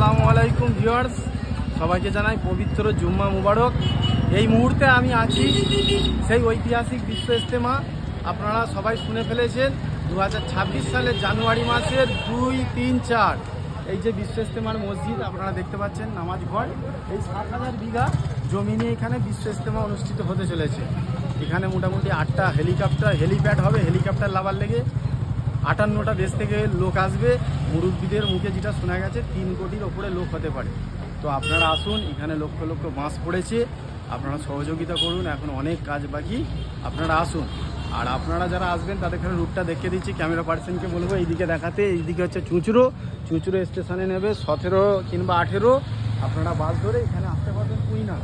আসসালামু আলাইকুম ভিউয়ার্স, সবাইকে জানাই পবিত্র জুম্মা মুবারক। এই মুহূর্তে আমি আছি সেই ঐতিহাসিক বিশ্ব ইজতেমা। আপনারা সবাই শুনে ফেলেছেন 2026 সালের জানুয়ারি মাসের 2, 3, 4 এই যে বিশ্ব ইজতেমার মসজিদ আপনারা দেখতে পাচ্ছেন, নামাজ ঘর। এই 7,000 বিঘা জমি নিয়ে এখানে বিশ্ব ইজতেমা অনুষ্ঠিত হতে চলেছে। এখানে মোটামুটি 8টা হেলিপ্যাড হবে। হেলিকপ্টার লাভার লেগে 58টা দেশ থেকে লোক আসবে। মুরব্বীদের মুখে যেটা শোনা গেছে 3 কোটির ওপরে লোক হতে পারে। তো আপনারা আসুন, এখানে লক্ষ লক্ষ বাঁশ পড়েছে, আপনারা সহযোগিতা করুন। এখন অনেক কাজ বাকি, আপনারা আসুন। আর আপনারা যারা আসবেন তাদের এখানে রুটটা দেখিয়ে দিচ্ছি। ক্যামেরা পার্সনকে বলবো এইদিকে দেখাতে। এইদিকে হচ্ছে চুঁচুড়ো স্টেশনে নেবে 17 কিংবা 18। আপনারা বাস ধরে এখানে আসতে পারবেন কুইনা।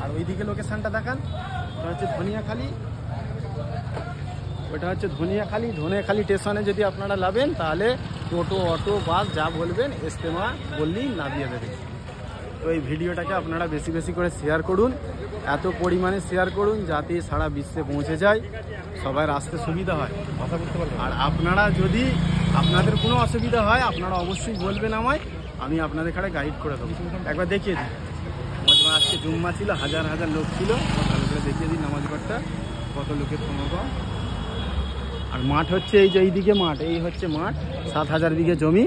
আর ওইদিকে লোকেশানটা দেখান, ওটা হচ্ছে ধনিয়াখালী। ওটা হচ্ছে ধনিয়াখালী স্টেশনে যদি আপনারা নামেন তাহলে টোটো, অটো, বাস যা বলবেন ইজতেমা বললেই নামিয়ে দেবে। তো এই ভিডিওটাকে আপনারা বেশি বেশি করে শেয়ার করুন, এত পরিমাণে শেয়ার করুন যাতে সারা বিশ্বে পৌঁছে যায়, সবার আসতে সুবিধা হয়। কথা বলতে পারবেন। আর আপনারা যদি আপনাদের কোনো অসুবিধা হয় আপনারা অবশ্যই বলবেন আমায়, আমি আপনাদের এখানে গাইড করে দেবো। একবার দেখিয়ে দিই, আজকে জুম্মা ছিল, হাজার হাজার লোক ছিল। ভালো করে দেখিয়ে দিই নামাজ ঘরটা, কত লোকের সমাগম। আর মাঠ হচ্ছে এই যে এইদিকে মাঠ, এই হচ্ছে মাঠ। 7,000 বিঘে জমি।